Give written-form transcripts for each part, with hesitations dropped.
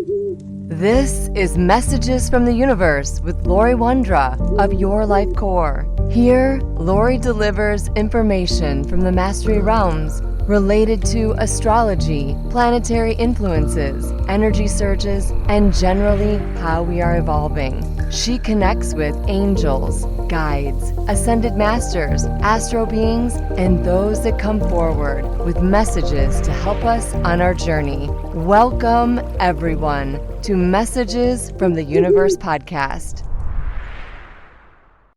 This is Messages from the Universe with Lori Wondra of Your Life Core. Here, Lori delivers information from the Mastery Realms related to astrology, planetary influences, energy surges, and generally how we are evolving. She connects with angels, guides, ascended masters, astro beings, and those that come forward with messages to help us on our journey. Welcome, everyone, to Messages from the Universe podcast.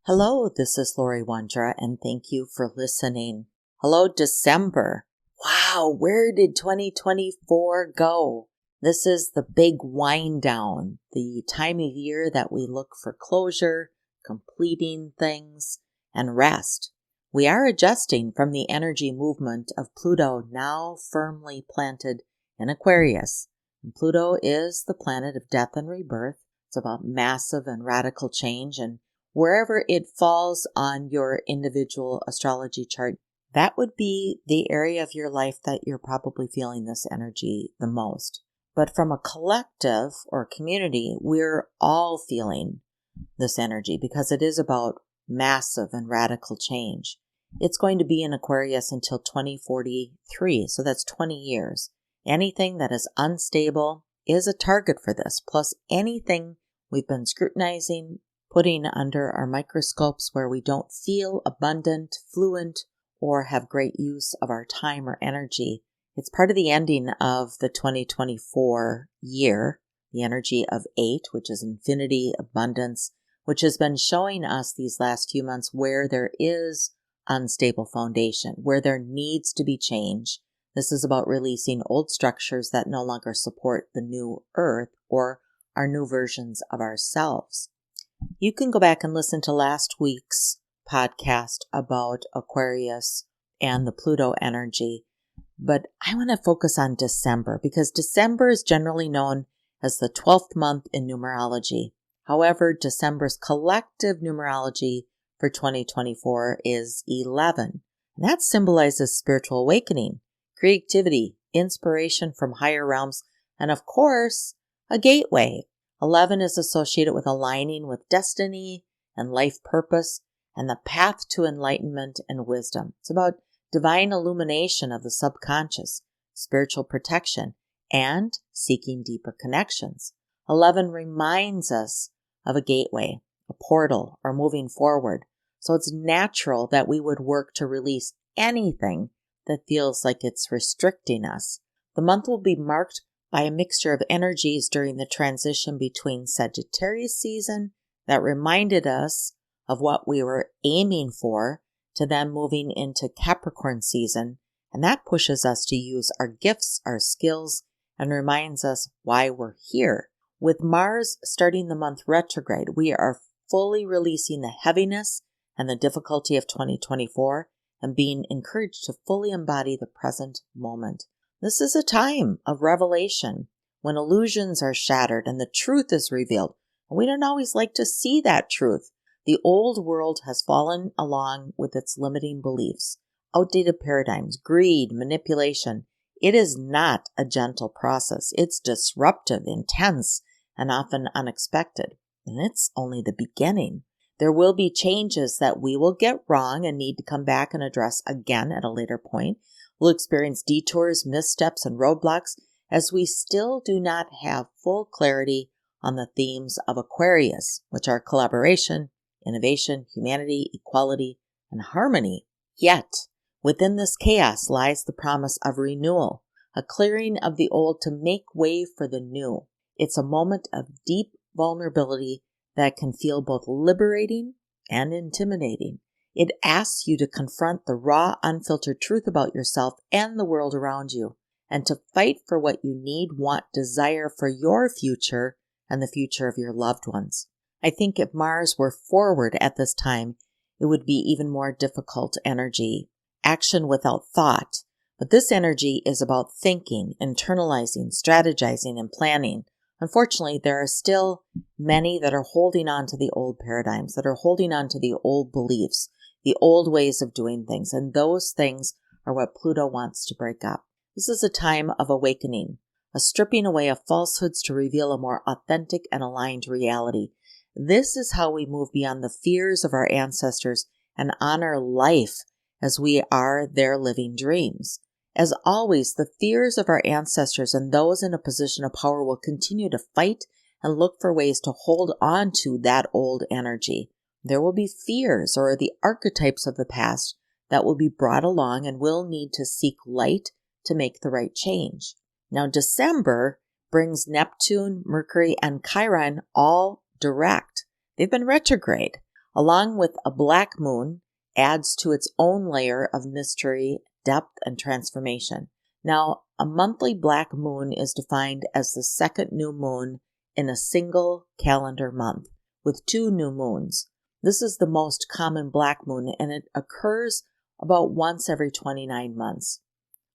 Hello, this is Lori Wondra, and thank you for listening. Hello, December. Wow, where did 2024 go? This is the big wind down, the time of year that we look for closure, completing things, and rest. We are adjusting from the energy movement of Pluto, now firmly planted in Aquarius. And Pluto is the planet of death and rebirth. It's about massive and radical change, and wherever it falls on your individual astrology chart, that would be the area of your life that you're probably feeling this energy the most. But from a collective or community, we're all feeling this energy because it is about massive and radical change. It's going to be in Aquarius until 2043, so that's 20 years. Anything that is unstable is a target for this, plus anything we've been scrutinizing, putting under our microscopes where we don't feel abundant, fluent, or have great use of our time or energy. It's part of the ending of the 2024 year, the energy of 8, which is infinity, abundance, which has been showing us these last few months where there is unstable foundation, where there needs to be change. This is about releasing old structures that no longer support the new earth or our new versions of ourselves. You can go back and listen to last week's podcast about Aquarius and the Pluto energy. But I want to focus on December because December is generally known as the 12th month in numerology. However, December's collective numerology for 2024 is 11. And that symbolizes spiritual awakening, creativity, inspiration from higher realms, and of course, a gateway. 11 is associated with aligning with destiny and life purpose and the path to enlightenment and wisdom. It's about divine illumination of the subconscious, spiritual protection, and seeking deeper connections. 11 reminds us of a gateway, a portal, or moving forward. So it's natural that we would work to release anything that feels like it's restricting us. The month will be marked by a mixture of energies during the transition between Sagittarius season that reminded us of what we were aiming for to then moving into Capricorn season, and that pushes us to use our gifts, our skills, and reminds us why we're here. With Mars starting the month retrograde, we are fully releasing the heaviness and the difficulty of 2024 and being encouraged to fully embody the present moment. This is a time of revelation when illusions are shattered and the truth is revealed. And we don't always like to see that truth. The old world has fallen along with its limiting beliefs, outdated paradigms, greed, manipulation. It is not a gentle process. It's disruptive, intense, and often unexpected. And it's only the beginning. There will be changes that we will get wrong and need to come back and address again at a later point. We'll experience detours, missteps, and roadblocks as we still do not have full clarity on the themes of Aquarius, which are collaboration, innovation, humanity, equality, and harmony. Yet, within this chaos lies the promise of renewal, a clearing of the old to make way for the new. It's a moment of deep vulnerability that can feel both liberating and intimidating. It asks you to confront the raw, unfiltered truth about yourself and the world around you, and to fight for what you need, want, desire for your future and the future of your loved ones. I think if Mars were forward at this time, it would be even more difficult energy, action without thought. But this energy is about thinking, internalizing, strategizing, and planning. Unfortunately, there are still many that are holding on to the old paradigms, that are holding on to the old beliefs, the old ways of doing things, and those things are what Pluto wants to break up. This is a time of awakening, a stripping away of falsehoods to reveal a more authentic and aligned reality. This is how we move beyond the fears of our ancestors and honor life as we are their living dreams. As always, the fears of our ancestors and those in a position of power will continue to fight and look for ways to hold on to that old energy. There will be fears or the archetypes of the past that will be brought along and will need to seek light to make the right change. Now, December brings Neptune, Mercury, and Chiron all direct. They've been retrograde, along with a black moon, adds to its own layer of mystery, depth, and transformation. Now, a monthly black moon is defined as the second new moon in a single calendar month, with 2 new moons. This is the most common black moon, and it occurs about once every 29 months.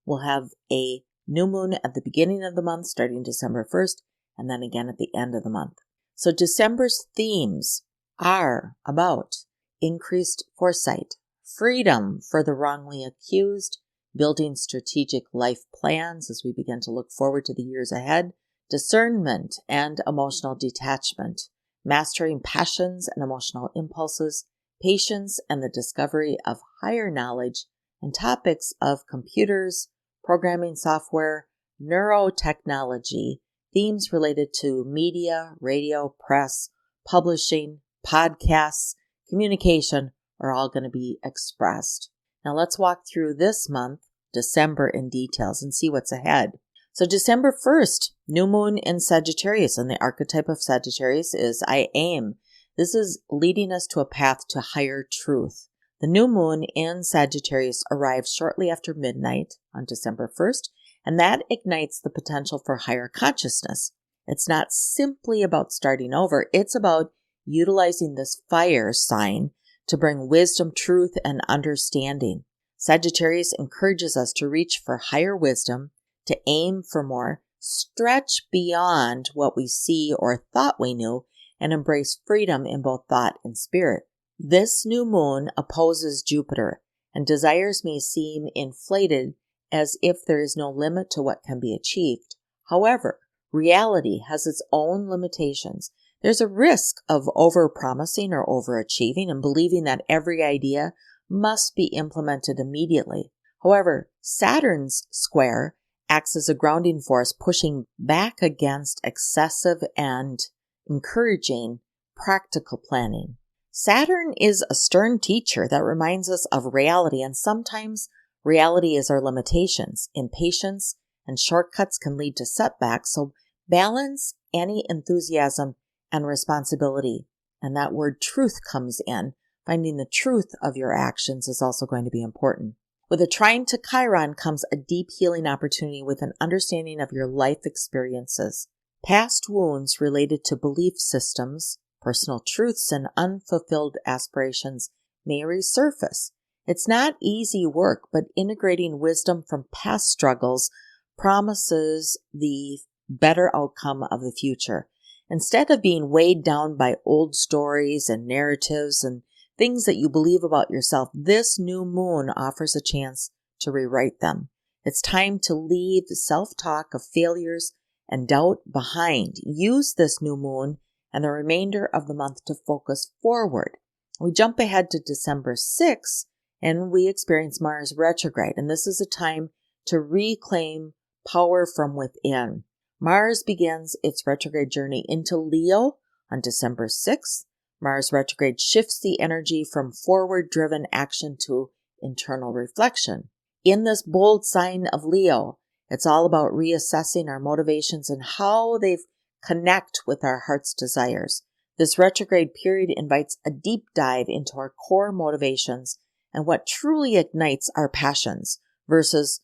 We'll have a new moon at the beginning of the month, starting December 1st, and then again at the end of the month. So December's themes are about increased foresight, freedom for the wrongly accused, building strategic life plans as we begin to look forward to the years ahead, discernment and emotional detachment, mastering passions and emotional impulses, patience and the discovery of higher knowledge, and topics of computers, programming software, neurotechnology, themes related to media, radio, press, publishing, podcasts, communication are all going to be expressed. Now let's walk through this month, December, in details and see what's ahead. So December 1st, new moon in Sagittarius, and the archetype of Sagittarius is I am. This is leading us to a path to higher truth. The new moon in Sagittarius arrives shortly after midnight on December 1st, and that ignites the potential for higher consciousness. It's not simply about starting over, it's about utilizing this fire sign to bring wisdom, truth, and understanding. Sagittarius encourages us to reach for higher wisdom, to aim for more, stretch beyond what we see or thought we knew, and embrace freedom in both thought and spirit. This new moon opposes Jupiter, and desires may seem inflated as if there is no limit to what can be achieved. However, reality has its own limitations. There's a risk of over-promising or overachieving and believing that every idea must be implemented immediately. However, Saturn's square acts as a grounding force, pushing back against excessive and encouraging practical planning. Saturn is a stern teacher that reminds us of reality, and sometimes reality is our limitations. Impatience and shortcuts can lead to setbacks, so balance any enthusiasm and responsibility. And that word truth comes in. Finding the truth of your actions is also going to be important. With a trine to Chiron comes a deep healing opportunity with an understanding of your life experiences. Past wounds related to belief systems, personal truths, and unfulfilled aspirations may resurface. It's not easy work, but integrating wisdom from past struggles promises the better outcome of the future. Instead of being weighed down by old stories and narratives and things that you believe about yourself, this new moon offers a chance to rewrite them. It's time to leave self-talk of failures and doubt behind. Use this new moon and the remainder of the month to focus forward. We jump ahead to December 6th and we experience Mars retrograde, and this is a time to reclaim power from within. Mars begins its retrograde journey into Leo on December 6th. Mars retrograde shifts the energy from forward-driven action to internal reflection. In this bold sign of Leo, it's all about reassessing our motivations and how they connect with our heart's desires. This retrograde period invites a deep dive into our core motivations and what truly ignites our passions versus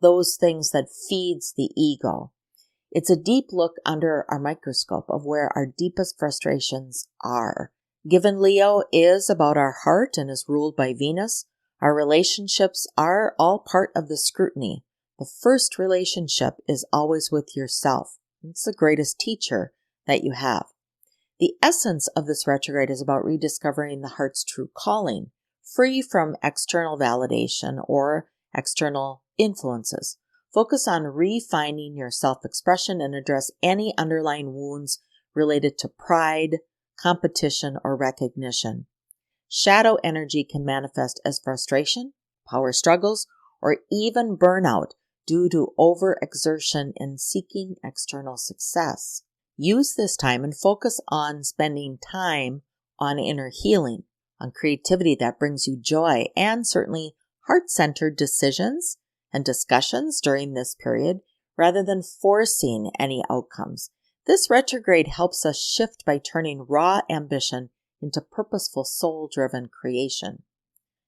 those things that feeds the ego. It's a deep look under our microscope of where our deepest frustrations are. Given Leo is about our heart and is ruled by Venus, our relationships are all part of the scrutiny. The first relationship is always with yourself. It's the greatest teacher that you have. The essence of this retrograde is about rediscovering the heart's true calling, free from external validation or external influences. Focus on refining your self-expression and address any underlying wounds related to pride, competition, or recognition. Shadow energy can manifest as frustration, power struggles, or even burnout due to overexertion in seeking external success. Use this time and focus on spending time on inner healing, on creativity that brings you joy, and certainly heart-centered decisions and discussions during this period rather than forcing any outcomes. This retrograde helps us shift by turning raw ambition into purposeful soul-driven creation.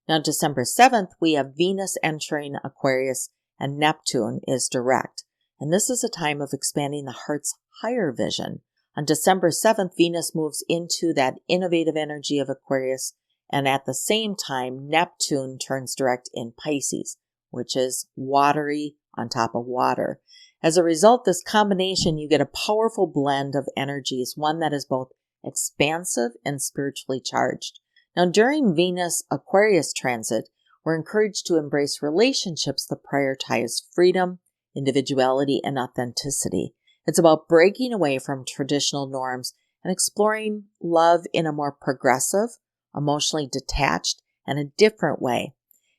Now, December 7th, we have Venus entering Aquarius and Neptune is direct. And this is a time of expanding the heart's higher vision. On December 7th, Venus moves into that innovative energy of Aquarius. And at the same time, Neptune turns direct in Pisces, which is watery on top of water. As a result, this combination, you get a powerful blend of energies, one that is both expansive and spiritually charged. Now, during Venus Aquarius transit, we're encouraged to embrace relationships that prioritize freedom, individuality, and authenticity. It's about breaking away from traditional norms and exploring love in a more progressive, emotionally detached, and a different way.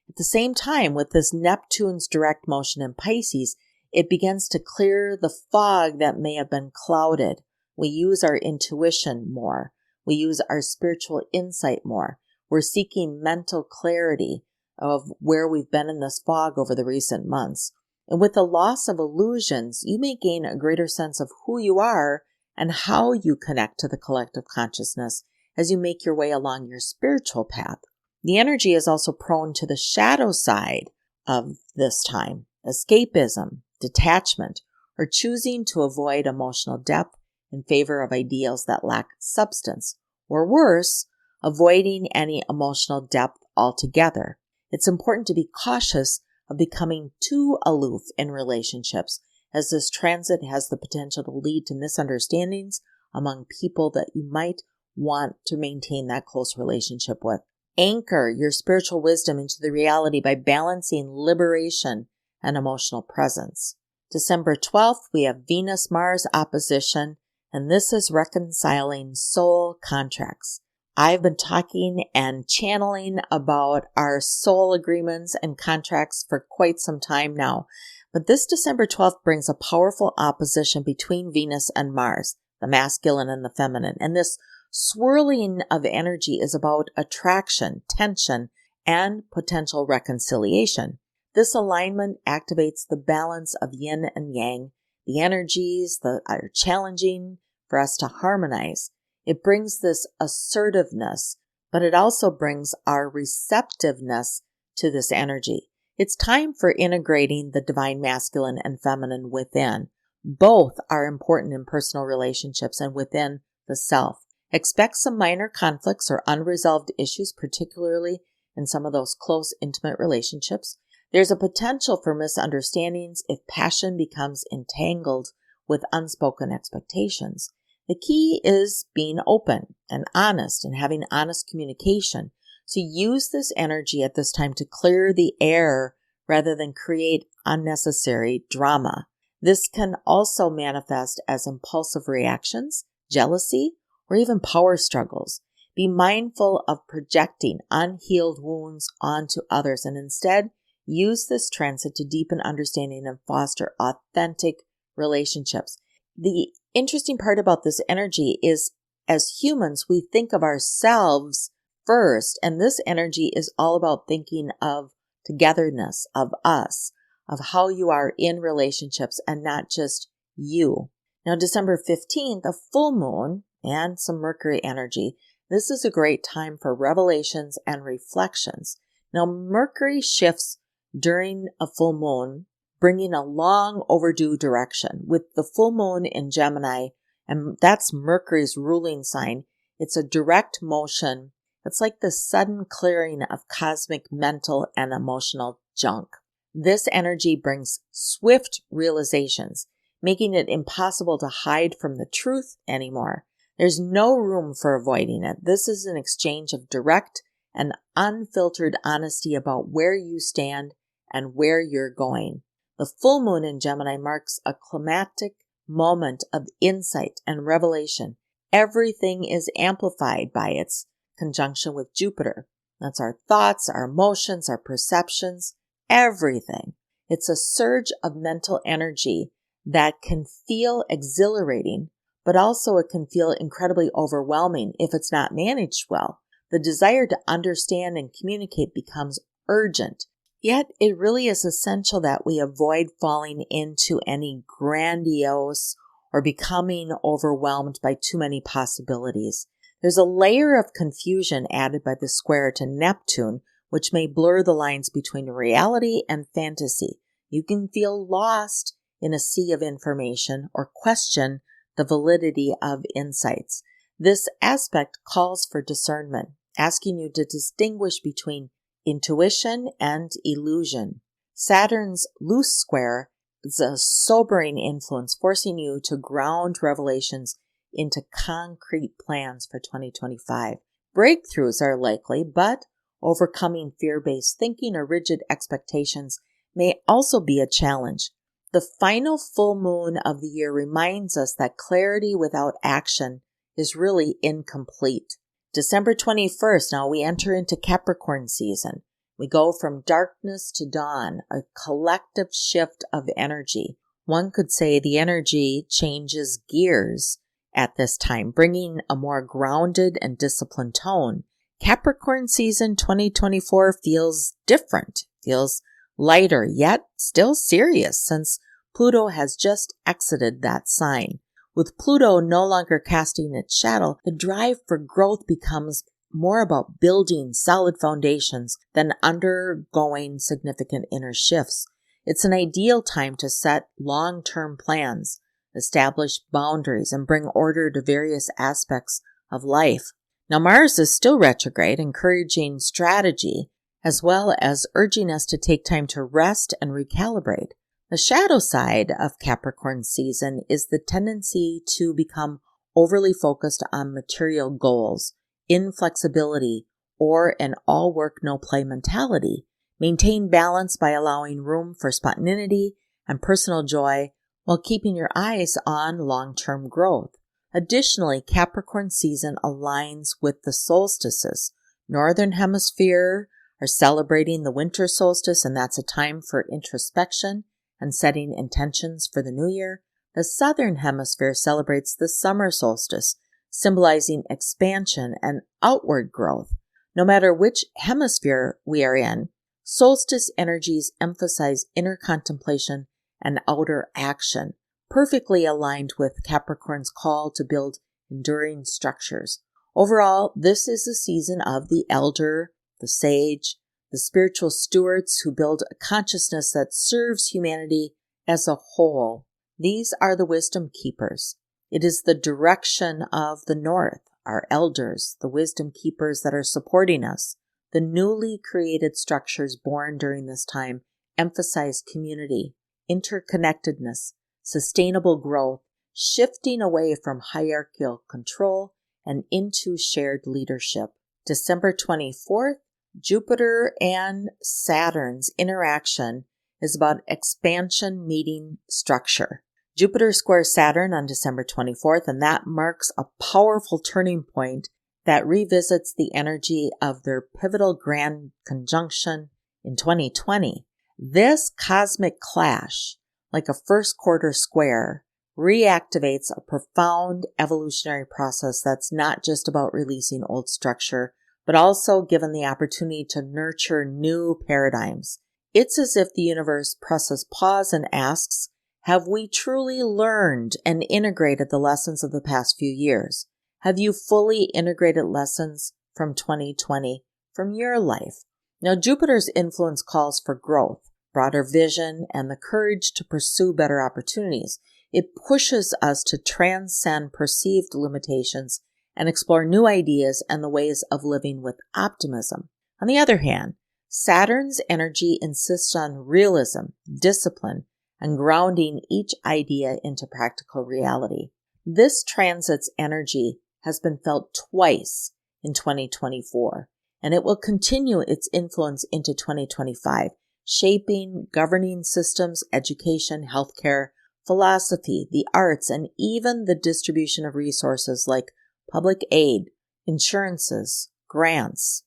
At the same time, with this Neptune's direct motion in Pisces, it begins to clear the fog that may have been clouded. We use our intuition more. We use our spiritual insight more. We're seeking mental clarity of where we've been in this fog over the recent months. And with the loss of illusions, you may gain a greater sense of who you are and how you connect to the collective consciousness as you make your way along your spiritual path. The energy is also prone to the shadow side of this time, escapism, detachment, or choosing to avoid emotional depth in favor of ideals that lack substance, or worse, avoiding any emotional depth altogether. It's important to be cautious of becoming too aloof in relationships, as this transit has the potential to lead to misunderstandings among people that you might want to maintain that close relationship with. Anchor your spiritual wisdom into the reality by balancing liberation and emotional presence. December 12th, we have Venus-Mars opposition, and this is reconciling soul contracts. I've been talking and channeling about our soul agreements and contracts for quite some time now, but this December 12th brings a powerful opposition between Venus and Mars, the masculine and the feminine, and this swirling of energy is about attraction, tension, and potential reconciliation. This alignment activates the balance of yin and yang, the energies that are challenging for us to harmonize. It brings this assertiveness, but it also brings our receptiveness to this energy. It's time for integrating the divine masculine and feminine within. Both are important in personal relationships and within the self. Expect some minor conflicts or unresolved issues, particularly in some of those close, intimate relationships. There's a potential for misunderstandings if passion becomes entangled with unspoken expectations. The key is being open and honest and having honest communication. So use this energy at this time to clear the air rather than create unnecessary drama. This can also manifest as impulsive reactions, jealousy, or even power struggles. Be mindful of projecting unhealed wounds onto others and instead use this transit to deepen understanding and foster authentic relationships. The interesting part about this energy is, as humans, we think of ourselves first, and this energy is all about thinking of togetherness, of us, of how you are in relationships and not just you. Now, December 15th, a full moon and some Mercury energy. This is a great time for revelations and reflections. Now, Mercury shifts during a full moon, bringing a long overdue direction. With the full moon in Gemini, and that's Mercury's ruling sign, it's a direct motion. It's like the sudden clearing of cosmic mental and emotional junk. This energy brings swift realizations, making it impossible to hide from the truth anymore. There's no room for avoiding it. This is an exchange of direct and unfiltered honesty about where you stand and where you're going. The full moon in Gemini marks a climactic moment of insight and revelation. Everything is amplified by its conjunction with Jupiter. That's our thoughts, our emotions, our perceptions, everything. It's a surge of mental energy that can feel exhilarating, but also it can feel incredibly overwhelming if it's not managed well. The desire to understand and communicate becomes urgent. Yet it really is essential that we avoid falling into any grandiose or becoming overwhelmed by too many possibilities. There's a layer of confusion added by the square to Neptune, which may blur the lines between reality and fantasy. You can feel lost in a sea of information or question the validity of insights. This aspect calls for discernment, asking you to distinguish between intuition and illusion. Saturn's loose square is a sobering influence, forcing you to ground revelations into concrete plans for 2025. Breakthroughs are likely, but overcoming fear-based thinking or rigid expectations may also be a challenge. The final full moon of the year reminds us that clarity without action is really incomplete. December 21st, now we enter into Capricorn season. We go from darkness to dawn, a collective shift of energy. One could say the energy changes gears at this time, bringing a more grounded and disciplined tone. Capricorn season 2024 feels different, feels lighter, yet still serious since Pluto has just exited that sign. With Pluto no longer casting its shadow, the drive for growth becomes more about building solid foundations than undergoing significant inner shifts. It's an ideal time to set long-term plans, establish boundaries, and bring order to various aspects of life. Now, Mars is still retrograde, encouraging strategy, as well as urging us to take time to rest and recalibrate. The shadow side of Capricorn season is the tendency to become overly focused on material goals, inflexibility, or an all work, no play mentality. Maintain balance by allowing room for spontaneity and personal joy while keeping your eyes on long-term growth. Additionally, Capricorn season aligns with the solstices. Northern Hemisphere are celebrating the winter solstice, and that's a time for introspection and setting intentions for the new year. The Southern Hemisphere celebrates the summer solstice, symbolizing expansion and outward growth. No matter which hemisphere we are in, solstice energies emphasize inner contemplation and outer action, perfectly aligned with Capricorn's call to build enduring structures. Overall, this is a season of the elder, the sage, the spiritual stewards who build a consciousness that serves humanity as a whole. These are the wisdom keepers. It is the direction of the North, our elders, the wisdom keepers that are supporting us. The newly created structures born during this time emphasize community, interconnectedness, sustainable growth, shifting away from hierarchical control and into shared leadership. December 24th, Jupiter and Saturn's interaction is about expansion meeting structure. Jupiter squares Saturn on December 24th, and that marks a powerful turning point that revisits the energy of their pivotal grand conjunction in 2020. This cosmic clash, like a first quarter square, reactivates a profound evolutionary process that's not just about releasing old structure, but also given the opportunity to nurture new paradigms. It's as if the universe presses pause and asks, have we truly learned and integrated the lessons of the past few years? Have you fully integrated lessons from 2020 from your life? Now, Jupiter's influence calls for growth, broader vision, and the courage to pursue better opportunities. It pushes us to transcend perceived limitations and explore new ideas and the ways of living with optimism. On the other hand, Saturn's energy insists on realism, discipline, and grounding each idea into practical reality. This transit's energy has been felt twice in 2024, and it will continue its influence into 2025, shaping, governing systems, education, healthcare, philosophy, the arts, and even the distribution of resources like public aid, insurances, grants.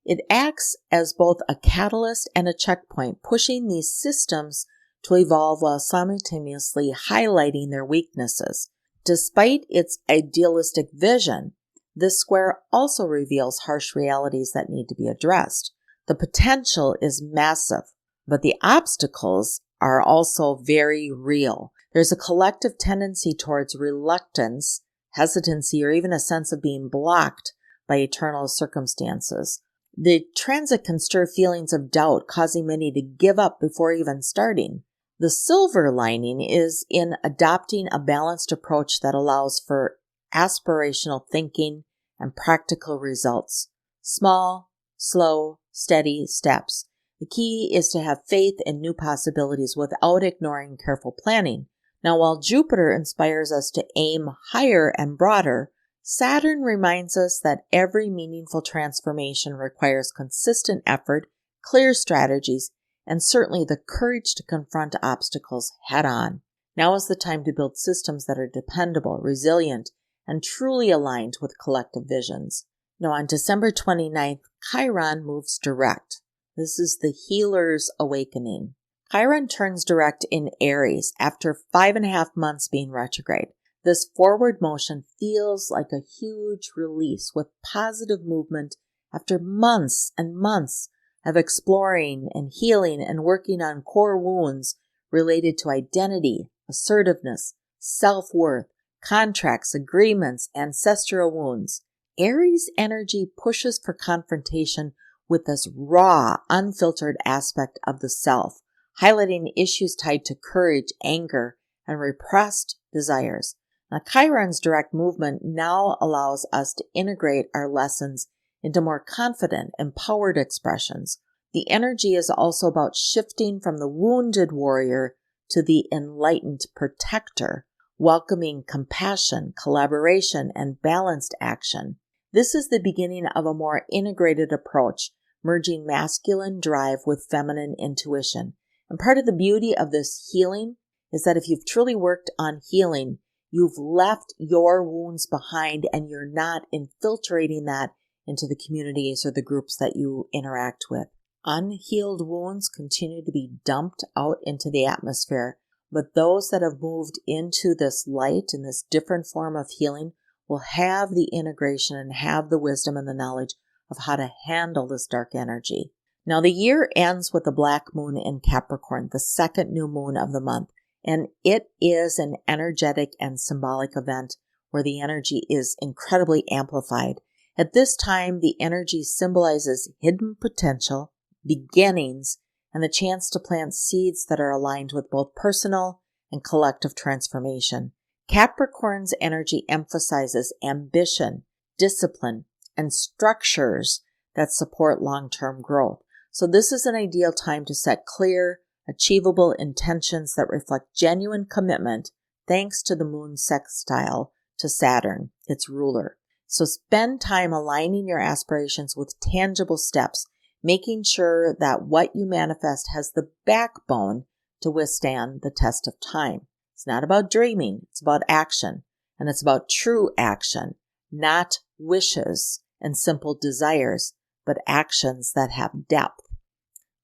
It acts as both a catalyst and a checkpoint, pushing these systems to evolve while simultaneously highlighting their weaknesses. Despite its idealistic vision, this square also reveals harsh realities that need to be addressed. The potential is massive, but the obstacles are also very real. There's a collective tendency towards reluctance, hesitancy, or even a sense of being blocked by eternal circumstances. The transit can stir feelings of doubt, causing many to give up before even starting. The silver lining is in adopting a balanced approach that allows for aspirational thinking and practical results. Small, slow, steady steps. The key is to have faith in new possibilities without ignoring careful planning. Now, while Jupiter inspires us to aim higher and broader, Saturn reminds us that every meaningful transformation requires consistent effort, clear strategies, and certainly the courage to confront obstacles head on. Now is the time to build systems that are dependable, resilient, and truly aligned with collective visions. Now, on December 29th, Chiron moves direct. This is the healer's awakening. Chiron turns direct in Aries after 5.5 months being retrograde. This forward motion feels like a huge release with positive movement after months and months of exploring and healing and working on core wounds related to identity, assertiveness, self-worth, contracts, agreements, ancestral wounds. Aries energy pushes for confrontation with this raw, unfiltered aspect of the self, highlighting issues tied to courage, anger, and repressed desires. Now, Chiron's direct movement now allows us to integrate our lessons into more confident, empowered expressions. The energy is also about shifting from the wounded warrior to the enlightened protector, welcoming compassion, collaboration, and balanced action. This is the beginning of a more integrated approach, merging masculine drive with feminine intuition. And part of the beauty of this healing is that if you've truly worked on healing, you've left your wounds behind and you're not infiltrating that into the communities or the groups that you interact with. Unhealed wounds continue to be dumped out into the atmosphere, but those that have moved into this light and this different form of healing will have the integration and have the wisdom and the knowledge of how to handle this dark energy. Now, the year ends with the black moon in Capricorn, the second new moon of the month. And it is an energetic and symbolic event where the energy is incredibly amplified. At this time, the energy symbolizes hidden potential, beginnings, and the chance to plant seeds that are aligned with both personal and collective transformation. Capricorn's energy emphasizes ambition, discipline, and structures that support long-term growth. So this is an ideal time to set clear, achievable intentions that reflect genuine commitment thanks to the moon sextile to Saturn, its ruler. So spend time aligning your aspirations with tangible steps, making sure that what you manifest has the backbone to withstand the test of time. It's not about dreaming, it's about action. And it's about true action, not wishes and simple desires, but actions that have depth.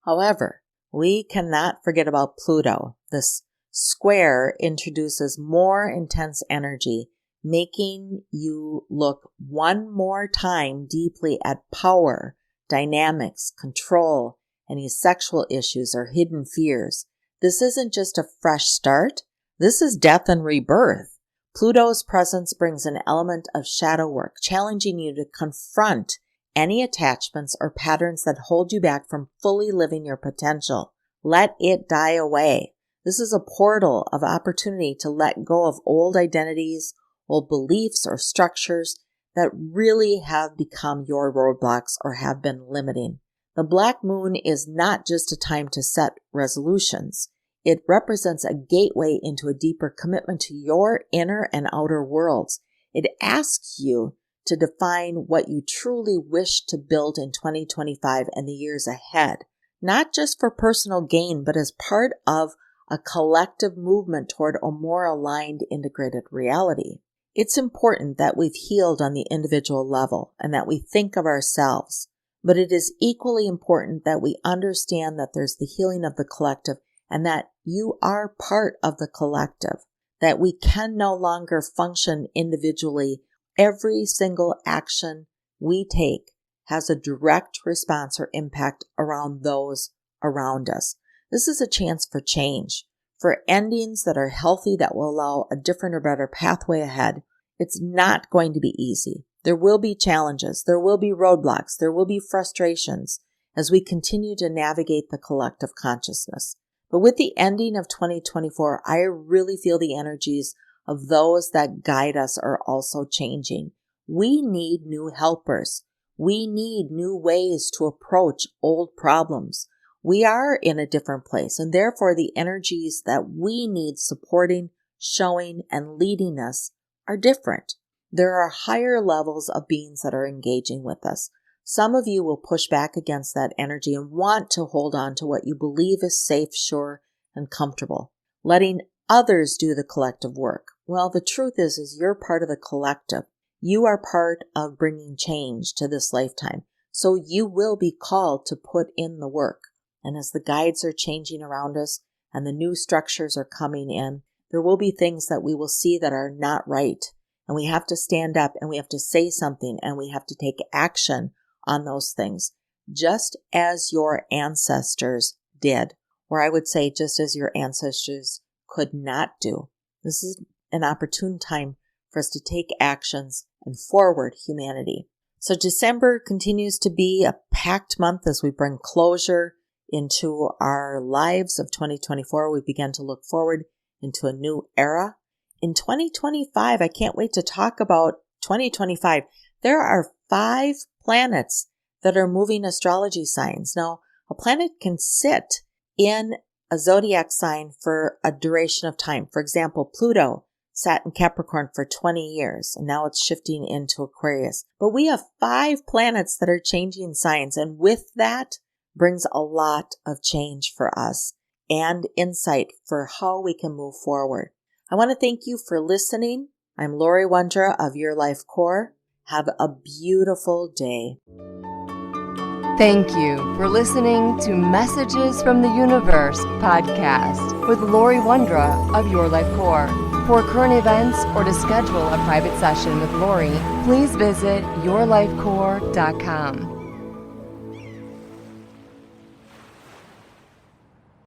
However, we cannot forget about Pluto. This square introduces more intense energy, making you look one more time deeply at power, dynamics, control, any sexual issues or hidden fears. This isn't just a fresh start. This is death and rebirth. Pluto's presence brings an element of shadow work, challenging you to confront any attachments or patterns that hold you back from fully living your potential. Let it die away. This is a portal of opportunity to let go of old identities, old beliefs or structures that really have become your roadblocks or have been limiting. The black moon is not just a time to set resolutions. It represents a gateway into a deeper commitment to your inner and outer worlds. It asks you to define what you truly wish to build in 2025 and the years ahead. not just for personal gain, but as part of a collective movement toward a more aligned, integrated reality. It's important that we've healed on the individual level and that we think of ourselves, but it is equally important that we understand that there's the healing of the collective and that you are part of the collective, that we can no longer function individually. Every single action we take has a direct response or impact around those around us. This is a chance for change, for endings that are healthy, that will allow a different or better pathway ahead. It's not going to be easy. There will be challenges. There will be roadblocks. There will be frustrations as we continue to navigate the collective consciousness. But with the ending of 2024, I really feel the energies of those that guide us are also changing. We need new helpers. We need new ways to approach old problems. We are in a different place, and therefore the energies that we need supporting, showing, and leading us are different. There are higher levels of beings that are engaging with us. Some of you will push back against that energy and want to hold on to what you believe is safe, sure, and comfortable, letting others do the collective work. Well, the truth is you're part of the collective. You are part of bringing change to this lifetime. So you will be called to put in the work. And as the guides are changing around us and the new structures are coming in, there will be things that we will see that are not right. And we have to stand up and we have to say something and we have to take action on those things, just as your ancestors did, or I would say just as your ancestors could not do. This is an opportune time for us to take actions and forward humanity. So December continues to be a packed month as we bring closure into our lives of 2024. We begin to look forward into a new era. In 2025, I can't wait to talk about 2025. There are 5 planets that are moving astrology signs. Now, a planet can sit in a zodiac sign for a duration of time. For example, Pluto sat in Capricorn for 20 years, and now it's shifting into Aquarius. But we have 5 planets that are changing signs, and with that brings a lot of change for us and insight for how we can move forward. I want to thank you for listening. I'm Lori Wondra of Your Life Core. Have a beautiful day. Thank you for listening to Messages from the Universe podcast with Lori Wondra of Your Life Core. For current events or to schedule a private session with Lori, please visit yourlifecore.com.